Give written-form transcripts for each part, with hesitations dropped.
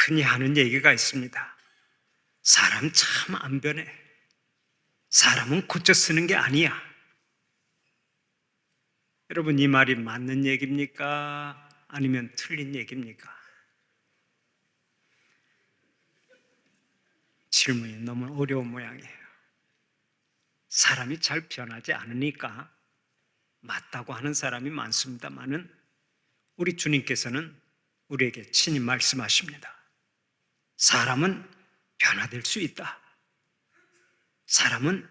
흔히 하는 얘기가 있습니다. 사람 참 안 변해. 사람은 고쳐 쓰는 게 아니야. 여러분, 이 말이 맞는 얘기입니까? 아니면 틀린 얘기입니까? 질문이 너무 어려운 모양이에요. 사람이 잘 변하지 않으니까 맞다고 하는 사람이 많습니다만은 우리 주님께서는 우리에게 친히 말씀하십니다. 사람은 변화될 수 있다. 사람은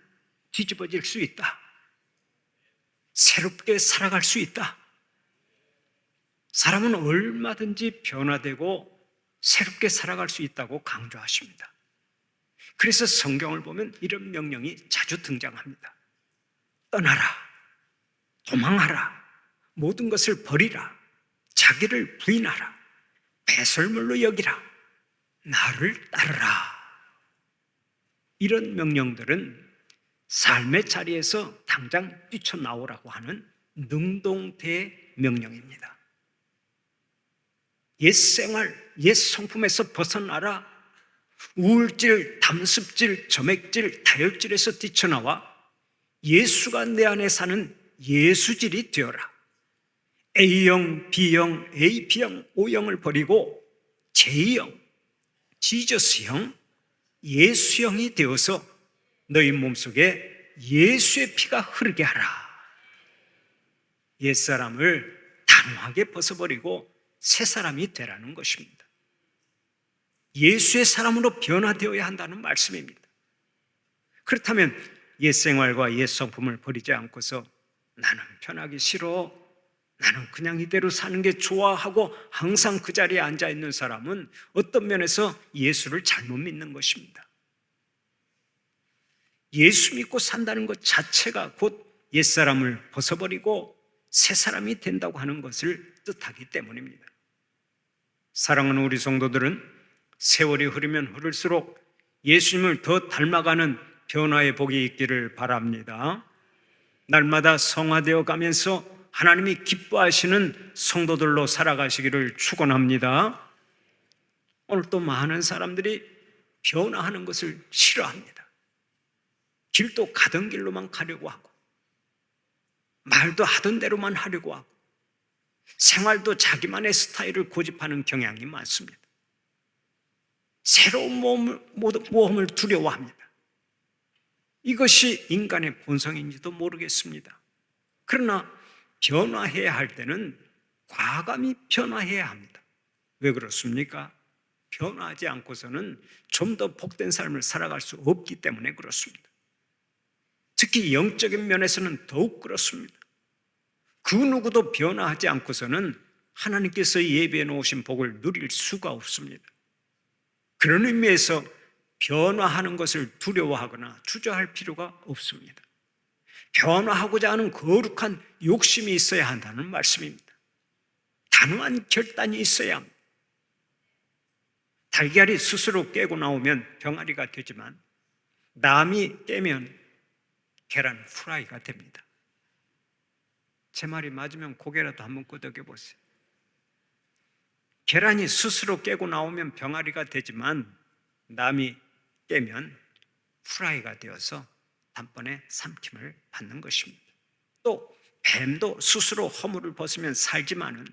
뒤집어질 수 있다. 새롭게 살아갈 수 있다. 사람은 얼마든지 변화되고 새롭게 살아갈 수 있다고 강조하십니다. 그래서 성경을 보면 이런 명령이 자주 등장합니다. 떠나라, 도망하라, 모든 것을 버리라, 자기를 부인하라, 배설물로 여기라, 나를 따르라. 이런 명령들은 삶의 자리에서 당장 뛰쳐나오라고 하는 능동태 명령입니다. 옛 생활, 옛 성품에서 벗어나라. 우울질, 담습질, 점액질, 다혈질에서 뛰쳐나와 예수가 내 안에 사는 예수질이 되어라. A형, B형, AB형, O형을 버리고 J형, 지저스형, 예수형이 되어서 너희 몸속에 예수의 피가 흐르게 하라. 옛사람을 단호하게 벗어버리고 새 사람이 되라는 것입니다. 예수의 사람으로 변화되어야 한다는 말씀입니다. 그렇다면 옛 생활과 옛 성품을 버리지 않고서 나는 변하기 싫어, 나는 그냥 이대로 사는 게 좋아하고 항상 그 자리에 앉아 있는 사람은 어떤 면에서 예수를 잘못 믿는 것입니다. 예수 믿고 산다는 것 자체가 곧 옛사람을 벗어버리고 새 사람이 된다고 하는 것을 뜻하기 때문입니다. 사랑하는 우리 성도들은 세월이 흐르면 흐를수록 예수님을 더 닮아가는 변화의 복이 있기를 바랍니다. 날마다 성화되어 가면서 하나님이 기뻐하시는 성도들로 살아가시기를 축원합니다. 오늘 또 많은 사람들이 변화하는 것을 싫어합니다. 길도 가던 길로만 가려고 하고, 말도 하던 대로만 하려고 하고, 생활도 자기만의 스타일을 고집하는 경향이 많습니다. 새로운 모험을 두려워합니다. 이것이 인간의 본성인지도 모르겠습니다. 그러나 변화해야 할 때는 과감히 변화해야 합니다. 왜 그렇습니까? 변화하지 않고서는 좀 더 복된 삶을 살아갈 수 없기 때문에 그렇습니다. 특히 영적인 면에서는 더욱 그렇습니다. 그 누구도 변화하지 않고서는 하나님께서 예비해 놓으신 복을 누릴 수가 없습니다. 그런 의미에서 변화하는 것을 두려워하거나 주저할 필요가 없습니다. 변화하고자 하는 거룩한 욕심이 있어야 한다는 말씀입니다. 단호한 결단이 있어야 합니다. 달걀이 스스로 깨고 나오면 병아리가 되지만 남이 깨면 계란 후라이가 됩니다. 제 말이 맞으면 고개라도 한번 끄덕여 보세요. 계란이 스스로 깨고 나오면 병아리가 되지만 남이 깨면 후라이가 되어서 단번에 삼킴을 받는 것입니다. 또 뱀도 스스로 허물을 벗으면 살지만은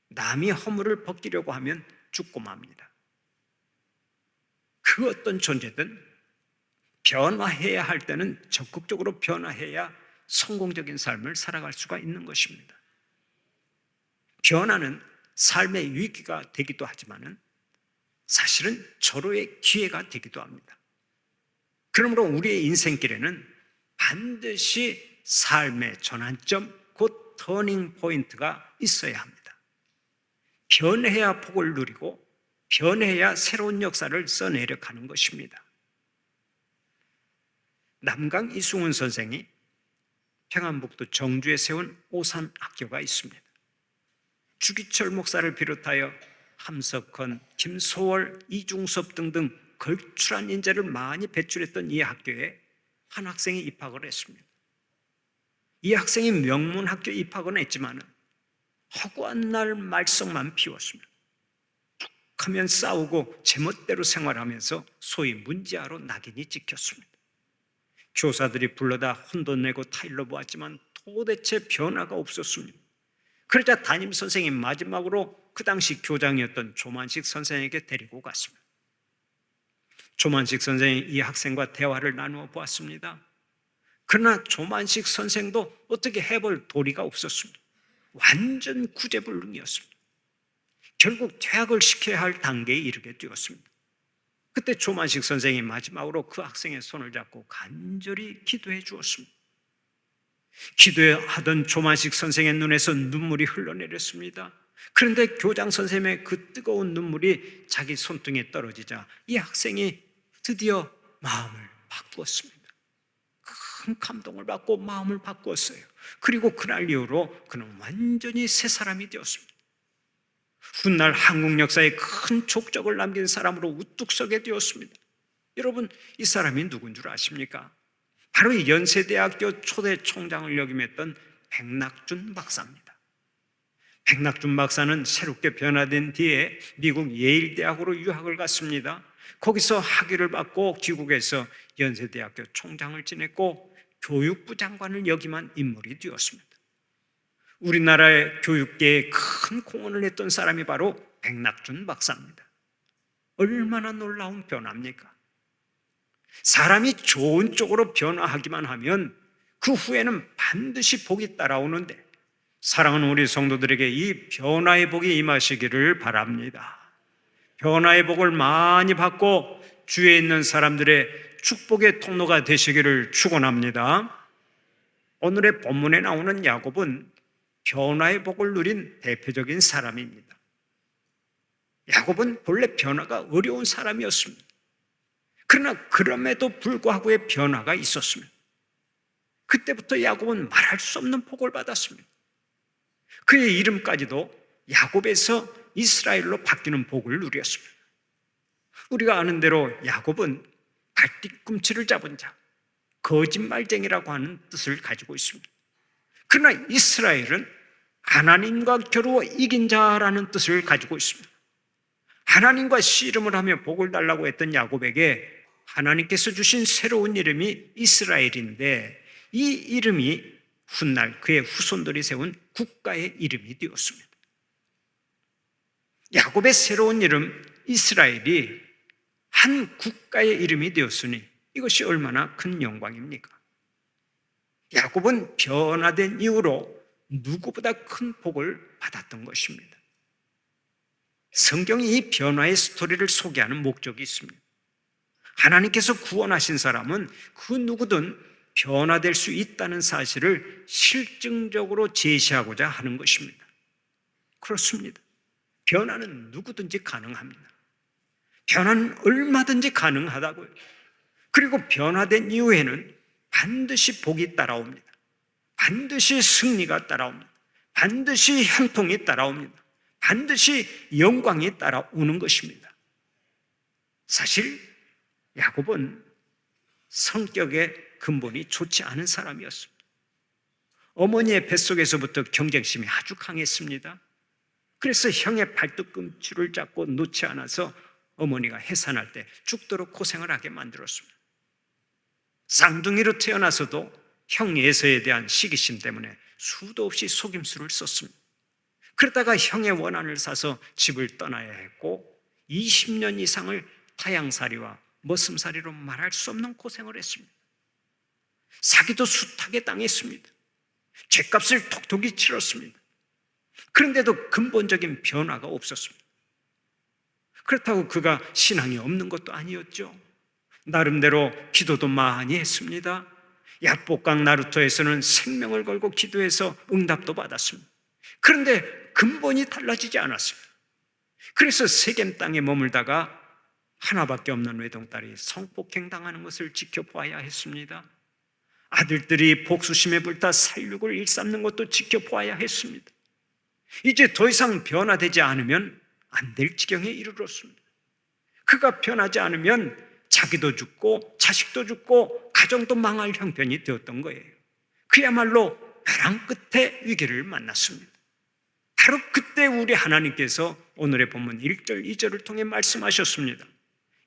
남이 허물을 벗기려고 하면 죽고 맙니다. 그 어떤 존재든 변화해야 할 때는 적극적으로 변화해야 성공적인 삶을 살아갈 수가 있는 것입니다. 변화는 삶의 위기가 되기도 하지만은 사실은 절호의 기회가 되기도 합니다. 그러므로 우리의 인생길에는 반드시 삶의 전환점, 곧 터닝 포인트가 있어야 합니다. 변해야 복을 누리고 변해야 새로운 역사를 써내려 가는 것입니다. 남강 이승훈 선생이 평안북도 정주에 세운 오산학교가 있습니다. 주기철 목사를 비롯하여 함석헌, 김소월, 이중섭 등등 걸출한 인재를 많이 배출했던 이 학교에 한 학생이 입학을 했습니다. 이 학생이 명문학교에 입학은 했지만 허구한 날 말썽만 피웠습니다. 하면 싸우고 제멋대로 생활하면서 소위 문지하로 낙인이 찍혔습니다. 교사들이 불러다 혼돈 내고 타일러 보았지만 도대체 변화가 없었습니다. 그러자 담임 선생이 마지막으로 그 당시 교장이었던 조만식 선생에게 데리고 갔습니다. 조만식 선생이 이 학생과 대화를 나누어 보았습니다. 그러나 조만식 선생도 어떻게 해볼 도리가 없었습니다. 완전 구제불능이었습니다. 결국 퇴학을 시켜야 할 단계에 이르게 되었습니다. 그때 조만식 선생이 마지막으로 그 학생의 손을 잡고 간절히 기도해 주었습니다. 기도하던 조만식 선생의 눈에서 눈물이 흘러내렸습니다. 그런데 교장 선생님의 그 뜨거운 눈물이 자기 손등에 떨어지자 이 학생이 드디어 마음을 바꾸었습니다. 큰 감동을 받고 마음을 바꾸었어요. 그리고 그날 이후로 그는 완전히 새 사람이 되었습니다. 훗날 한국 역사에 큰 족적을 남긴 사람으로 우뚝 서게 되었습니다. 여러분, 이 사람이 누군 줄 아십니까? 바로 연세대학교 초대 총장을 역임했던 백낙준 박사입니다. 백낙준 박사는 새롭게 변화된 뒤에 미국 예일대학으로 유학을 갔습니다. 거기서 학위를 받고 귀국해서 연세대학교 총장을 지냈고 교육부 장관을 역임한 인물이 되었습니다. 우리나라의 교육계에 큰 공헌을 했던 사람이 바로 백낙준 박사입니다. 얼마나 놀라운 변화입니까? 사람이 좋은 쪽으로 변화하기만 하면 그 후에는 반드시 복이 따라오는데 사랑하는 우리 성도들에게 이 변화의 복이 임하시기를 바랍니다. 변화의 복을 많이 받고 주위에 있는 사람들의 축복의 통로가 되시기를 축원합니다. 오늘의 본문에 나오는 야곱은 변화의 복을 누린 대표적인 사람입니다. 야곱은 본래 변화가 어려운 사람이었습니다. 그러나 그럼에도 불구하고의 변화가 있었습니다. 그때부터 야곱은 말할 수 없는 복을 받았습니다. 그의 이름까지도 야곱에서 이스라엘로 바뀌는 복을 누렸습니다. 우리가 아는 대로 야곱은 발뒤꿈치를 잡은 자, 거짓말쟁이라고 하는 뜻을 가지고 있습니다. 그러나 이스라엘은 하나님과 겨루어 이긴 자라는 뜻을 가지고 있습니다. 하나님과 씨름을 하며 복을 달라고 했던 야곱에게 하나님께서 주신 새로운 이름이 이스라엘인데 이 이름이 훗날 그의 후손들이 세운 국가의 이름이 되었습니다. 야곱의 새로운 이름 이스라엘이 한 국가의 이름이 되었으니 이것이 얼마나 큰 영광입니까? 야곱은 변화된 이후로 누구보다 큰 복을 받았던 것입니다. 성경이 이 변화의 스토리를 소개하는 목적이 있습니다. 하나님께서 구원하신 사람은 그 누구든 변화될 수 있다는 사실을 실증적으로 제시하고자 하는 것입니다. 그렇습니다. 변화는 누구든지 가능합니다. 변화는 얼마든지 가능하다고요. 그리고 변화된 이후에는 반드시 복이 따라옵니다. 반드시 승리가 따라옵니다. 반드시 형통이 따라옵니다. 반드시 영광이 따라오는 것입니다. 사실 야곱은 성격의 근본이 좋지 않은 사람이었습니다. 어머니의 뱃속에서부터 경쟁심이 아주 강했습니다. 그래서 형의 발뒤꿈치를 잡고 놓지 않아서 어머니가 해산할 때 죽도록 고생을 하게 만들었습니다. 쌍둥이로 태어나서도 형 에서에 대한 시기심 때문에 수도 없이 속임수를 썼습니다. 그러다가 형의 원한을 사서 집을 떠나야 했고 20년 이상을 타양살이와 머슴살이로 말할 수 없는 고생을 했습니다. 사기도 숱하게 당했습니다. 죗값을 톡톡히 치렀습니다. 그런데도 근본적인 변화가 없었습니다. 그렇다고 그가 신앙이 없는 것도 아니었죠. 나름대로 기도도 많이 했습니다. 야복강 나루터에서는 생명을 걸고 기도해서 응답도 받았습니다. 그런데 근본이 달라지지 않았습니다. 그래서 세겜 땅에 머물다가 하나밖에 없는 외동딸이 성폭행 당하는 것을 지켜보아야 했습니다. 아들들이 복수심에 불타 살육을 일삼는 것도 지켜보아야 했습니다. 이제 더 이상 변화되지 않으면 안 될 지경에 이르렀습니다. 그가 변하지 않으면 자기도 죽고 자식도 죽고 가정도 망할 형편이 되었던 거예요. 그야말로 벼랑 끝에 위기를 만났습니다. 바로 그때 우리 하나님께서 오늘의 본문 1절, 2절을 통해 말씀하셨습니다.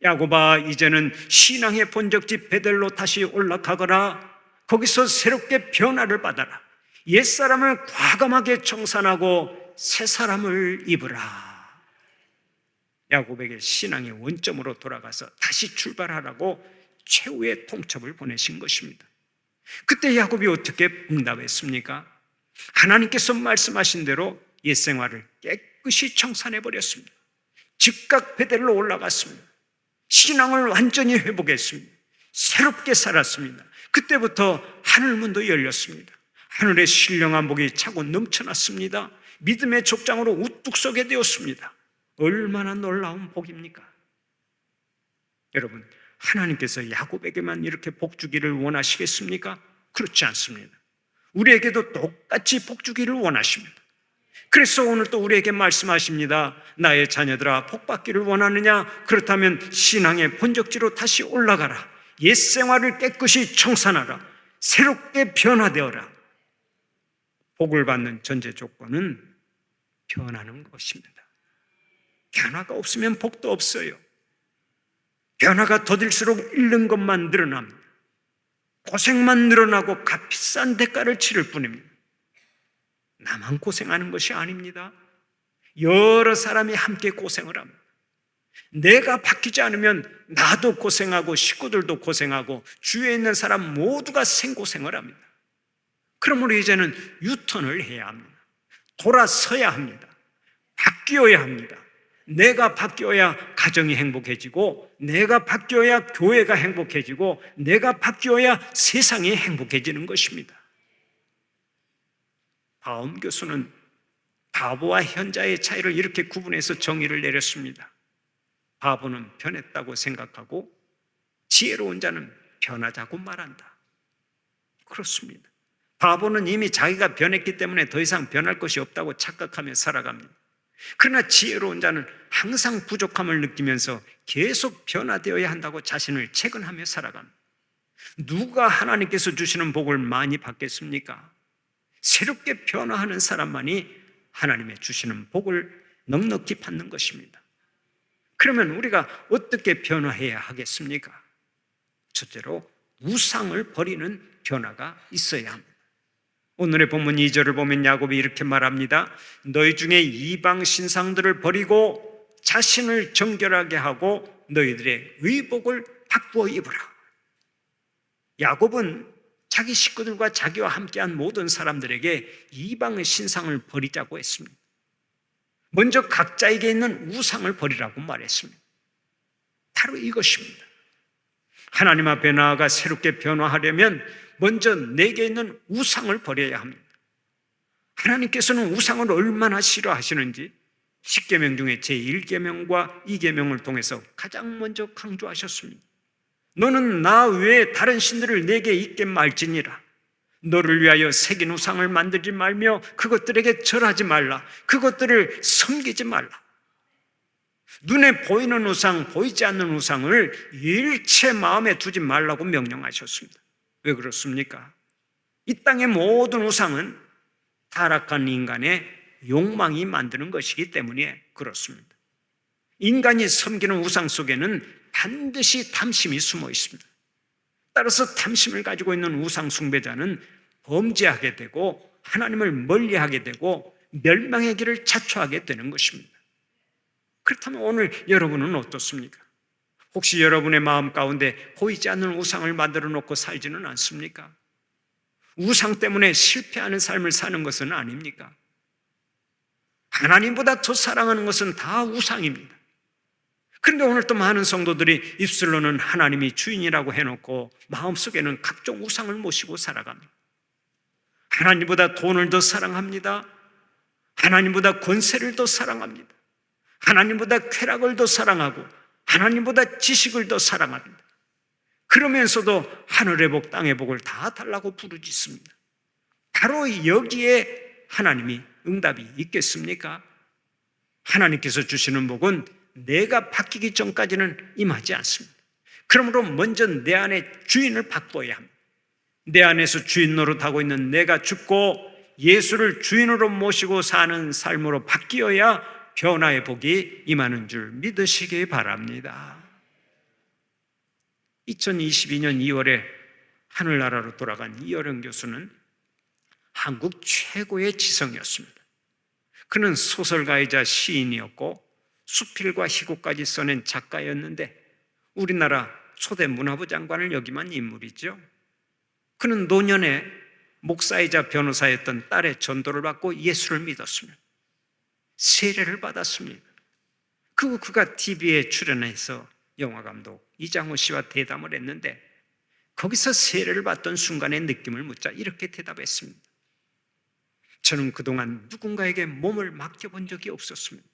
야곱아, 이제는 신앙의 본적지 베델로 다시 올라가거라. 거기서 새롭게 변화를 받아라. 옛사람을 과감하게 청산하고 새사람을 입으라. 야곱에게 신앙의 원점으로 돌아가서 다시 출발하라고 최후의 통첩을 보내신 것입니다. 그때 야곱이 어떻게 응답했습니까? 하나님께서 말씀하신 대로 옛생활을 깨끗이 청산해버렸습니다. 즉각 베델로 올라갔습니다. 신앙을 완전히 회복했습니다. 새롭게 살았습니다. 그때부터 하늘문도 열렸습니다. 하늘의 신령한 복이 차고 넘쳐났습니다. 믿음의 족장으로 우뚝 서게 되었습니다. 얼마나 놀라운 복입니까? 여러분, 하나님께서 야곱에게만 이렇게 복 주기를 원하시겠습니까? 그렇지 않습니다. 우리에게도 똑같이 복 주기를 원하십니다. 그래서 오늘 또 우리에게 말씀하십니다. 나의 자녀들아, 복 받기를 원하느냐? 그렇다면 신앙의 본적지로 다시 올라가라. 옛 생활을 깨끗이 청산하라. 새롭게 변화되어라. 복을 받는 전제 조건은 변하는 것입니다. 변화가 없으면 복도 없어요. 변화가 더딜수록 잃는 것만 늘어납니다. 고생만 늘어나고 값비싼 대가를 치를 뿐입니다. 나만 고생하는 것이 아닙니다. 여러 사람이 함께 고생을 합니다. 내가 바뀌지 않으면 나도 고생하고 식구들도 고생하고 주위에 있는 사람 모두가 생고생을 합니다. 그러므로 이제는 유턴을 해야 합니다. 돌아서야 합니다. 바뀌어야 합니다. 내가 바뀌어야 가정이 행복해지고, 내가 바뀌어야 교회가 행복해지고, 내가 바뀌어야 세상이 행복해지는 것입니다. 바움 교수는 바보와 현자의 차이를 이렇게 구분해서 정의를 내렸습니다. 바보는 변했다고 생각하고 지혜로운 자는 변하자고 말한다. 그렇습니다. 바보는 이미 자기가 변했기 때문에 더 이상 변할 것이 없다고 착각하며 살아갑니다. 그러나 지혜로운 자는 항상 부족함을 느끼면서 계속 변화되어야 한다고 자신을 채근하며 살아갑니다. 누가 하나님께서 주시는 복을 많이 받겠습니까? 새롭게 변화하는 사람만이 하나님의 주시는 복을 넉넉히 받는 것입니다. 그러면 우리가 어떻게 변화해야 하겠습니까? 첫째로 우상을 버리는 변화가 있어야 합니다. 오늘의 본문 2절을 보면 야곱이 이렇게 말합니다. 너희 중에 이방 신상들을 버리고 자신을 정결하게 하고 너희들의 의복을 바꾸어 입으라. 야곱은 자기 식구들과 자기와 함께한 모든 사람들에게 이방의 신상을 버리자고 했습니다. 먼저 각자에게 있는 우상을 버리라고 말했습니다. 바로 이것입니다. 하나님 앞에 나아가 새롭게 변화하려면 먼저 내게 있는 우상을 버려야 합니다. 하나님께서는 우상을 얼마나 싫어하시는지 10계명 중에 제1계명과 2계명을 통해서 가장 먼저 강조하셨습니다. 너는 나 외에 다른 신들을 내게 있게 말지니라. 너를 위하여 새긴 우상을 만들지 말며 그것들에게 절하지 말라. 그것들을 섬기지 말라. 눈에 보이는 우상, 보이지 않는 우상을 일체 마음에 두지 말라고 명령하셨습니다. 왜 그렇습니까? 이 땅의 모든 우상은 타락한 인간의 욕망이 만드는 것이기 때문에 그렇습니다. 인간이 섬기는 우상 속에는 반드시 탐심이 숨어 있습니다. 따라서 탐심을 가지고 있는 우상 숭배자는 범죄하게 되고 하나님을 멀리하게 되고 멸망의 길을 자초하게 되는 것입니다. 그렇다면 오늘 여러분은 어떻습니까? 혹시 여러분의 마음 가운데 보이지 않는 우상을 만들어 놓고 살지는 않습니까? 우상 때문에 실패하는 삶을 사는 것은 아닙니까? 하나님보다 더 사랑하는 것은 다 우상입니다. 그런데 오늘 또 많은 성도들이 입술로는 하나님이 주인이라고 해놓고 마음속에는 각종 우상을 모시고 살아갑니다. 하나님보다 돈을 더 사랑합니다. 하나님보다 권세를 더 사랑합니다. 하나님보다 쾌락을 더 사랑하고 하나님보다 지식을 더 사랑합니다. 그러면서도 하늘의 복, 땅의 복을 다 달라고 부르짖습니다. 바로 여기에 하나님이 응답이 있겠습니까? 하나님께서 주시는 복은 내가 바뀌기 전까지는 임하지 않습니다. 그러므로 먼저 내 안에 주인을 바꾸어야 합니다. 내 안에서 주인 노릇하고 있는 내가 죽고 예수를 주인으로 모시고 사는 삶으로 바뀌어야 변화의 복이 임하는 줄 믿으시기 바랍니다. 2022년 2월에 하늘나라로 돌아간 이어령 교수는 한국 최고의 지성이었습니다. 그는 소설가이자 시인이었고 수필과 희곡까지 써낸 작가였는데 우리나라 초대 문화부 장관을 역임한 인물이죠. 그는 노년에 목사이자 변호사였던 딸의 전도를 받고 예수를 믿었습니다. 세례를 받았습니다. 그가 TV에 출연해서 영화감독 이장호 씨와 대담을 했는데 거기서 세례를 받던 순간의 느낌을 묻자 이렇게 대답했습니다. 저는 그동안 누군가에게 몸을 맡겨본 적이 없었습니다.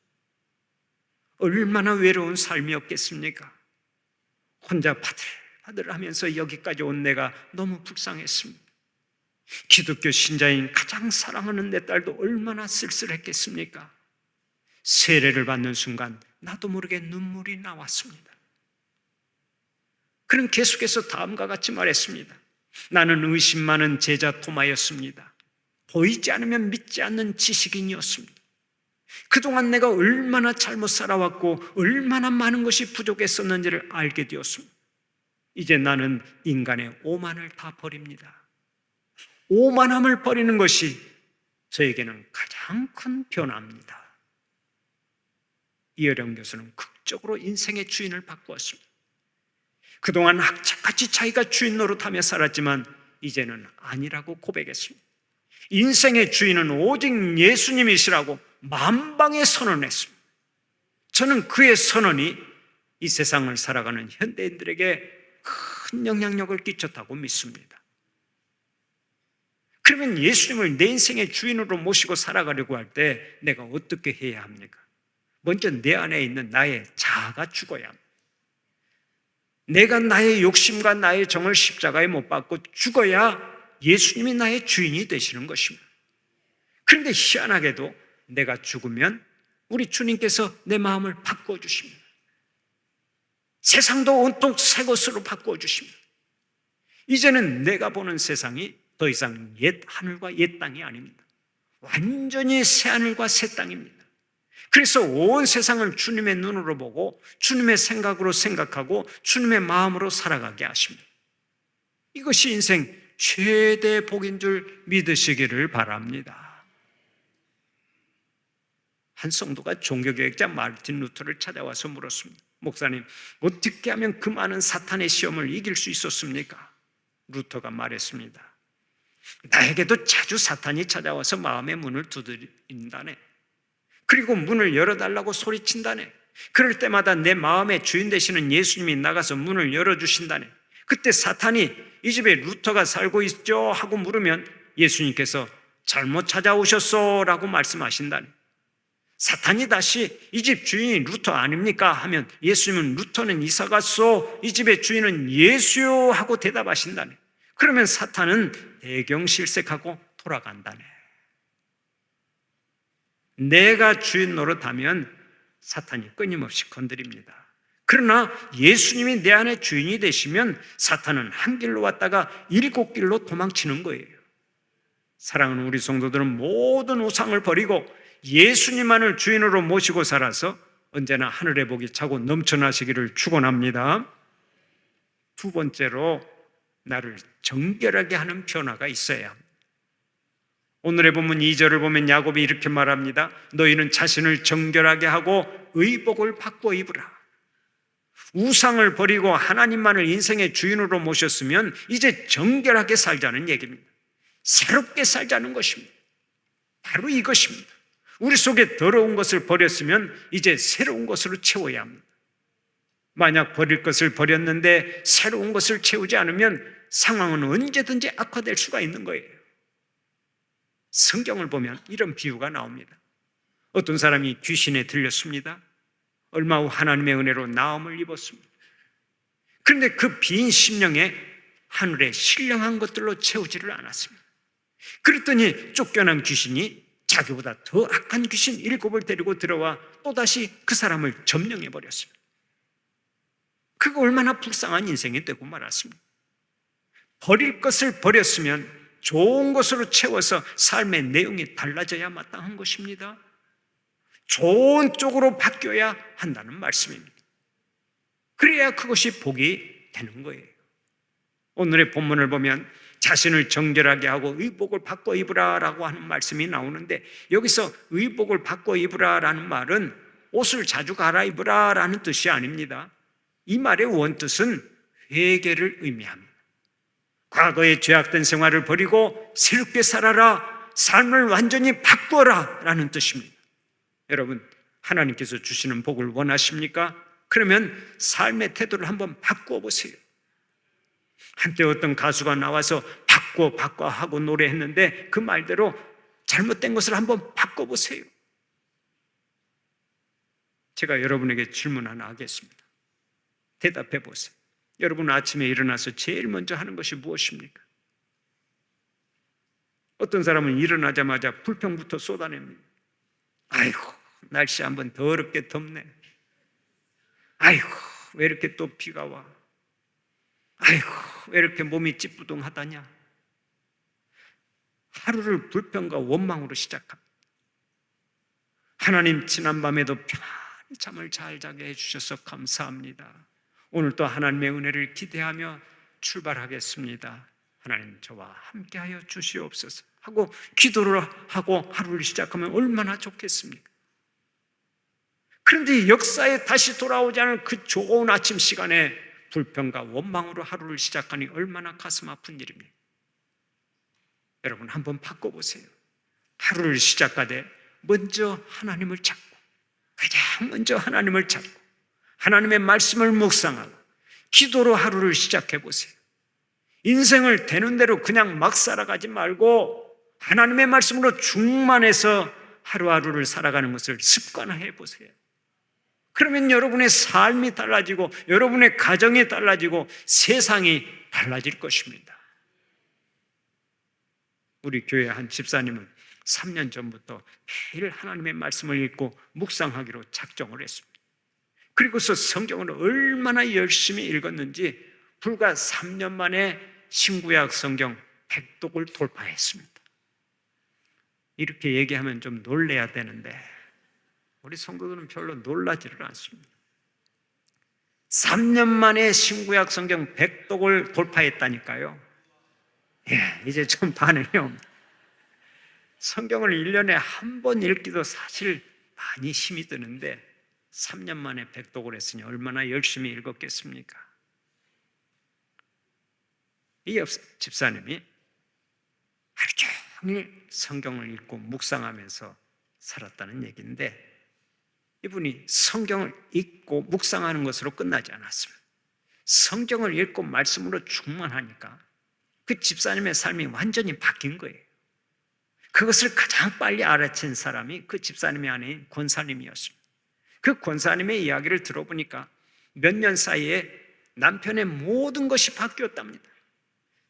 얼마나 외로운 삶이었겠습니까? 혼자 바들바들하면서 여기까지 온 내가 너무 불쌍했습니다. 기독교 신자인 가장 사랑하는 내 딸도 얼마나 쓸쓸했겠습니까? 세례를 받는 순간 나도 모르게 눈물이 나왔습니다. 그는 계속해서 다음과 같이 말했습니다. 나는 의심 많은 제자 토마였습니다. 보이지 않으면 믿지 않는 지식인이었습니다. 그동안 내가 얼마나 잘못 살아왔고 얼마나 많은 것이 부족했었는지를 알게 되었습니다. 이제 나는 인간의 오만을 다 버립니다. 오만함을 버리는 것이 저에게는 가장 큰 변화입니다. 이어령 교수는 극적으로 인생의 주인을 바꾸었습니다. 그동안 악착같이 자기가 주인 노릇하며 살았지만 이제는 아니라고 고백했습니다. 인생의 주인은 오직 예수님이시라고 만방에 선언했습니다. 저는 그의 선언이 이 세상을 살아가는 현대인들에게 큰 영향력을 끼쳤다고 믿습니다. 그러면 예수님을 내 인생의 주인으로 모시고 살아가려고 할 때 내가 어떻게 해야 합니까? 먼저 내 안에 있는 나의 자아가 죽어야 합니다. 내가 나의 욕심과 나의 정을 십자가에 못 박고 죽어야 예수님이 나의 주인이 되시는 것입니다. 그런데 희한하게도 내가 죽으면 우리 주님께서 내 마음을 바꾸어 주십니다. 세상도 온통 새 것으로 바꾸어 주십니다. 이제는 내가 보는 세상이 더 이상 옛 하늘과 옛 땅이 아닙니다. 완전히 새 하늘과 새 땅입니다. 그래서 온 세상을 주님의 눈으로 보고 주님의 생각으로 생각하고 주님의 마음으로 살아가게 하십니다. 이것이 인생 최대 복인 줄 믿으시기를 바랍니다. 한 성도가 종교개혁자 마르틴 루터를 찾아와서 물었습니다. 목사님, 어떻게 하면 그 많은 사탄의 시험을 이길 수 있었습니까? 루터가 말했습니다. 나에게도 자주 사탄이 찾아와서 마음의 문을 두드린다네. 그리고 문을 열어달라고 소리친다네. 그럴 때마다 내 마음의 주인 되시는 예수님이 나가서 문을 열어주신다네. 그때 사탄이 이 집에 루터가 살고 있죠? 하고 물으면 예수님께서 잘못 찾아오셨소 라고 말씀하신다네. 사탄이 다시 이 집 주인이 루터 아닙니까? 하면 예수님은 루터는 이사 갔소, 이 집의 주인은 예수요 하고 대답하신다네. 그러면 사탄은 대경실색하고 돌아간다네. 내가 주인 노릇하면 사탄이 끊임없이 건드립니다. 그러나 예수님이 내 안에 주인이 되시면 사탄은 한 길로 왔다가 7길로 도망치는 거예요. 사랑하는 우리 성도들은 모든 우상을 버리고 예수님만을 주인으로 모시고 살아서 언제나 하늘의 복이 차고 넘쳐나시기를 축원합니다. 두 번째로 나를 정결하게 하는 변화가 있어야 합니다. 오늘의 본문 2절을 보면 야곱이 이렇게 말합니다. 너희는 자신을 정결하게 하고 의복을 바꿔 입으라. 우상을 버리고 하나님만을 인생의 주인으로 모셨으면 이제 정결하게 살자는 얘기입니다. 새롭게 살자는 것입니다. 바로 이것입니다. 우리 속에 더러운 것을 버렸으면 이제 새로운 것으로 채워야 합니다. 만약 버릴 것을 버렸는데 새로운 것을 채우지 않으면 상황은 언제든지 악화될 수가 있는 거예요. 성경을 보면 이런 비유가 나옵니다. 어떤 사람이 귀신에 들렸습니다. 얼마 후 하나님의 은혜로 나음을 입었습니다. 그런데 그 빈 심령에 하늘의 신령한 것들로 채우지를 않았습니다. 그랬더니 쫓겨난 귀신이 자기보다 더 악한 귀신 7을 데리고 들어와 또다시 그 사람을 점령해버렸습니다. 그거 얼마나 불쌍한 인생이 되고 말았습니다. 버릴 것을 버렸으면 좋은 것으로 채워서 삶의 내용이 달라져야 마땅한 것입니다. 좋은 쪽으로 바뀌어야 한다는 말씀입니다. 그래야 그것이 복이 되는 거예요. 오늘의 본문을 보면 자신을 정결하게 하고 의복을 바꿔 입으라라고 하는 말씀이 나오는데, 여기서 의복을 바꿔 입으라라는 말은 옷을 자주 갈아입으라라는 뜻이 아닙니다. 이 말의 원뜻은 회개를 의미합니다. 과거의 죄악된 생활을 버리고 새롭게 살아라, 삶을 완전히 바꿔라 라는 뜻입니다. 여러분, 하나님께서 주시는 복을 원하십니까? 그러면 삶의 태도를 한번 바꾸어 보세요. 한때 어떤 가수가 나와서 바꿔 하고 노래했는데, 그 말대로 잘못된 것을 한번 바꿔보세요. 제가 여러분에게 질문 하나 하겠습니다. 대답해 보세요. 여러분 아침에 일어나서 제일 먼저 하는 것이 무엇입니까? 어떤 사람은 일어나자마자 불평부터 쏟아냅니다. 아이고, 날씨 한번 더럽게 덥네. 아이고, 왜 이렇게 또 비가 와. 아이고, 왜 이렇게 몸이 찌뿌둥하다냐. 하루를 불평과 원망으로 시작합니다. 하나님, 지난밤에도 편안히 잠을 잘 자게 해주셔서 감사합니다. 오늘 또 하나님의 은혜를 기대하며 출발하겠습니다. 하나님, 저와 함께하여 주시옵소서 하고 기도를 하고 하루를 시작하면 얼마나 좋겠습니까? 그런데 역사에 다시 돌아오지 않은 그 좋은 아침 시간에 불평과 원망으로 하루를 시작하니 얼마나 가슴 아픈 일입니까? 여러분, 한번 바꿔보세요. 하루를 시작하되 먼저 하나님을 찾고, 가장 먼저 하나님을 찾고 하나님의 말씀을 묵상하고 기도로 하루를 시작해 보세요. 인생을 되는 대로 그냥 막 살아가지 말고 하나님의 말씀으로 충만해서 하루하루를 살아가는 것을 습관화해 보세요. 그러면 여러분의 삶이 달라지고 여러분의 가정이 달라지고 세상이 달라질 것입니다. 우리 교회 한 집사님은 3년 전부터 매일 하나님의 말씀을 읽고 묵상하기로 작정을 했습니다. 그리고서 성경을 얼마나 열심히 읽었는지 불과 3년 만에 신구약 성경 100독을 돌파했습니다. 이렇게 얘기하면 좀 놀래야 되는데 우리 성도들은 별로 놀라지를 않습니다. 3년 만에 신구약 성경 100독을 돌파했다니까요. 이제 좀 반응이 옵니다. 성경을 1년에 한 번 읽기도 사실 많이 힘이 드는데 3년 만에 100독을 했으니 얼마나 열심히 읽었겠습니까? 이 집사님이 하루 종일 성경을 읽고 묵상하면서 살았다는 얘기인데, 이분이 성경을 읽고 묵상하는 것으로 끝나지 않았습니다. 성경을 읽고 말씀으로 충만하니까 그 집사님의 삶이 완전히 바뀐 거예요. 그것을 가장 빨리 알아챈 사람이 그 집사님이 아닌 권사님이었습니다. 그 권사님의 이야기를 들어보니까 몇 년 사이에 남편의 모든 것이 바뀌었답니다.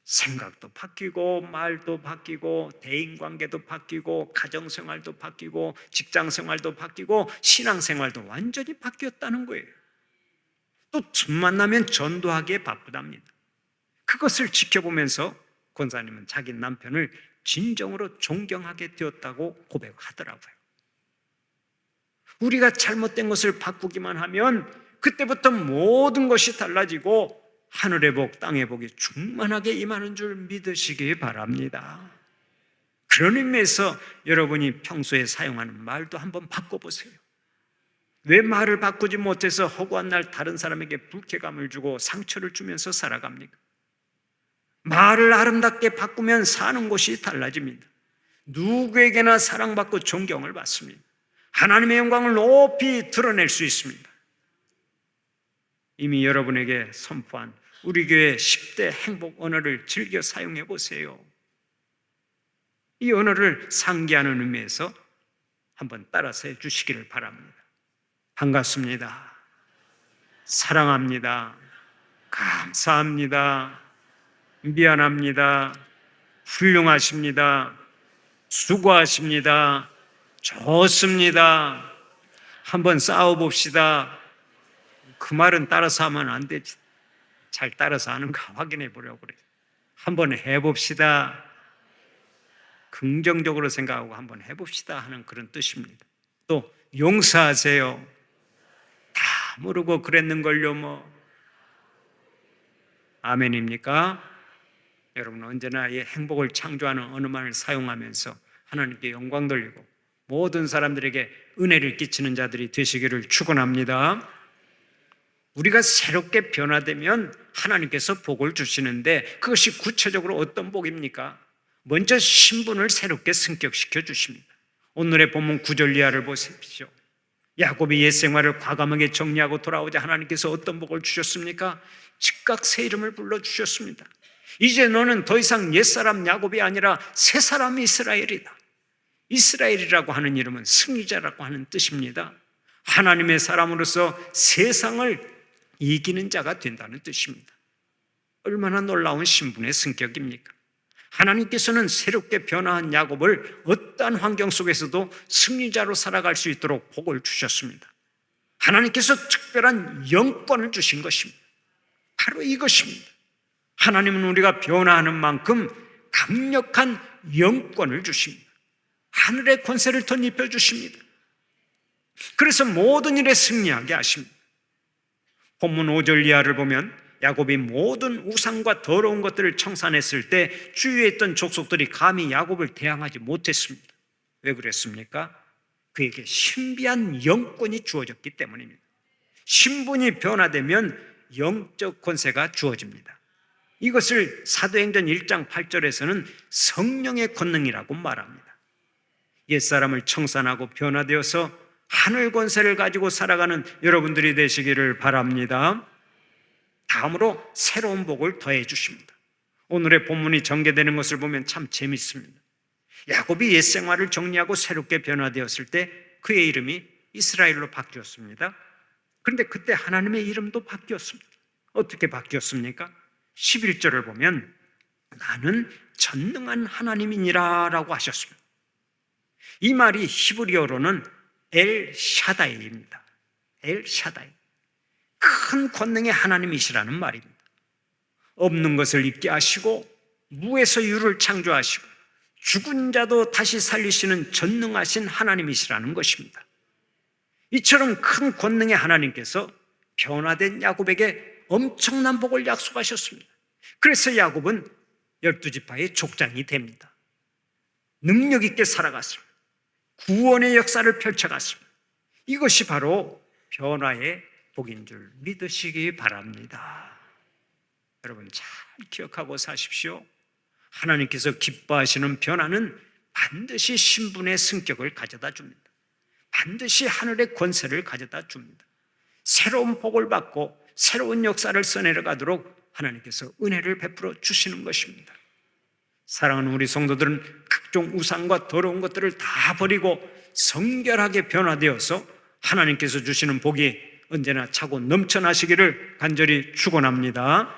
생각도 바뀌고 말도 바뀌고 대인관계도 바뀌고 가정생활도 바뀌고 직장생활도 바뀌고 신앙생활도 완전히 바뀌었다는 거예요. 또 틈만 나면 전도하기에 바쁘답니다. 그것을 지켜보면서 권사님은 자기 남편을 진정으로 존경하게 되었다고 고백하더라고요. 우리가 잘못된 것을 바꾸기만 하면 그때부터 모든 것이 달라지고 하늘의 복, 땅의 복이 충만하게 임하는 줄 믿으시기 바랍니다. 그런 의미에서 여러분이 평소에 사용하는 말도 한번 바꿔보세요. 왜 말을 바꾸지 못해서 허구한 날 다른 사람에게 불쾌감을 주고 상처를 주면서 살아갑니까? 말을 아름답게 바꾸면 사는 곳이 달라집니다. 누구에게나 사랑받고 존경을 받습니다. 하나님의 영광을 높이 드러낼 수 있습니다. 이미 여러분에게 선포한 우리 교회 10대 행복 언어를 즐겨 사용해 보세요. 이 언어를 상기하는 의미에서 한번 따라서 해 주시기를 바랍니다. 반갑습니다. 사랑합니다. 감사합니다. 미안합니다. 훌륭하십니다. 수고하십니다. 좋습니다. 한번 싸워봅시다. 그 말은 따라서 하면 안 되지. 잘 따라서 하는가 확인해 보려고 그래요. 한번 해봅시다. 긍정적으로 생각하고 한번 해봅시다 하는 그런 뜻입니다. 또 용서하세요. 다 모르고 그랬는걸요 뭐. 아멘입니까? 여러분 언제나 이 행복을 창조하는 언어만을 사용하면서 하나님께 영광 돌리고 모든 사람들에게 은혜를 끼치는 자들이 되시기를 축원합니다. 우리가 새롭게 변화되면 하나님께서 복을 주시는데 그것이 구체적으로 어떤 복입니까? 먼저 신분을 새롭게 승격시켜 주십니다. 오늘의 본문 9절 이하를 보십시오. 야곱이 옛 생활을 과감하게 정리하고 돌아오자 하나님께서 어떤 복을 주셨습니까? 즉각 새 이름을 불러주셨습니다. 이제 너는 더 이상 옛사람 야곱이 아니라 새사람 이스라엘이다. 이스라엘이라고 하는 이름은 승리자라고 하는 뜻입니다. 하나님의 사람으로서 세상을 이기는 자가 된다는 뜻입니다. 얼마나 놀라운 신분의 승격입니까? 하나님께서는 새롭게 변화한 야곱을 어떠한 환경 속에서도 승리자로 살아갈 수 있도록 복을 주셨습니다. 하나님께서 특별한 영권을 주신 것입니다. 바로 이것입니다. 하나님은 우리가 변화하는 만큼 강력한 영권을 주십니다. 하늘의 권세를 덧입혀 주십니다. 그래서 모든 일에 승리하게 하십니다. 본문 5절 이하를 보면 야곱이 모든 우상과 더러운 것들을 청산했을 때 주위에 있던 족속들이 감히 야곱을 대항하지 못했습니다. 왜 그랬습니까? 그에게 신비한 영권이 주어졌기 때문입니다. 신분이 변화되면 영적 권세가 주어집니다. 이것을 사도행전 1장 8절에서는 성령의 권능이라고 말합니다. 옛사람을 청산하고 변화되어서 하늘 권세를 가지고 살아가는 여러분들이 되시기를 바랍니다. 다음으로 새로운 복을 더해 주십니다. 오늘의 본문이 전개되는 것을 보면 참 재밌습니다. 야곱이 옛 생활을 정리하고 새롭게 변화되었을 때 그의 이름이 이스라엘로 바뀌었습니다. 그런데 그때 하나님의 이름도 바뀌었습니다. 어떻게 바뀌었습니까? 11절을 보면 나는 전능한 하나님이니라 라고 하셨습니다. 이 말이 히브리어로는 엘샤다이입니다. 엘샤다이. 큰 권능의 하나님이시라는 말입니다. 없는 것을 있게 하시고 무에서 유를 창조하시고 죽은 자도 다시 살리시는 전능하신 하나님이시라는 것입니다. 이처럼 큰 권능의 하나님께서 변화된 야곱에게 엄청난 복을 약속하셨습니다. 그래서 야곱은 12지파의 족장이 됩니다. 능력 있게 살아갔습니다. 구원의 역사를 펼쳐갔습니다. 이것이 바로 변화의 복인 줄 믿으시기 바랍니다. 여러분 잘 기억하고 사십시오. 하나님께서 기뻐하시는 변화는 반드시 신분의 승격을 가져다 줍니다. 반드시 하늘의 권세를 가져다 줍니다. 새로운 복을 받고 새로운 역사를 써내려가도록 하나님께서 은혜를 베풀어 주시는 것입니다. 사랑하는 우리 성도들은 각종 우상과 더러운 것들을 다 버리고 성결하게 변화되어서 하나님께서 주시는 복이 언제나 차고 넘쳐나시기를 간절히 축원합니다.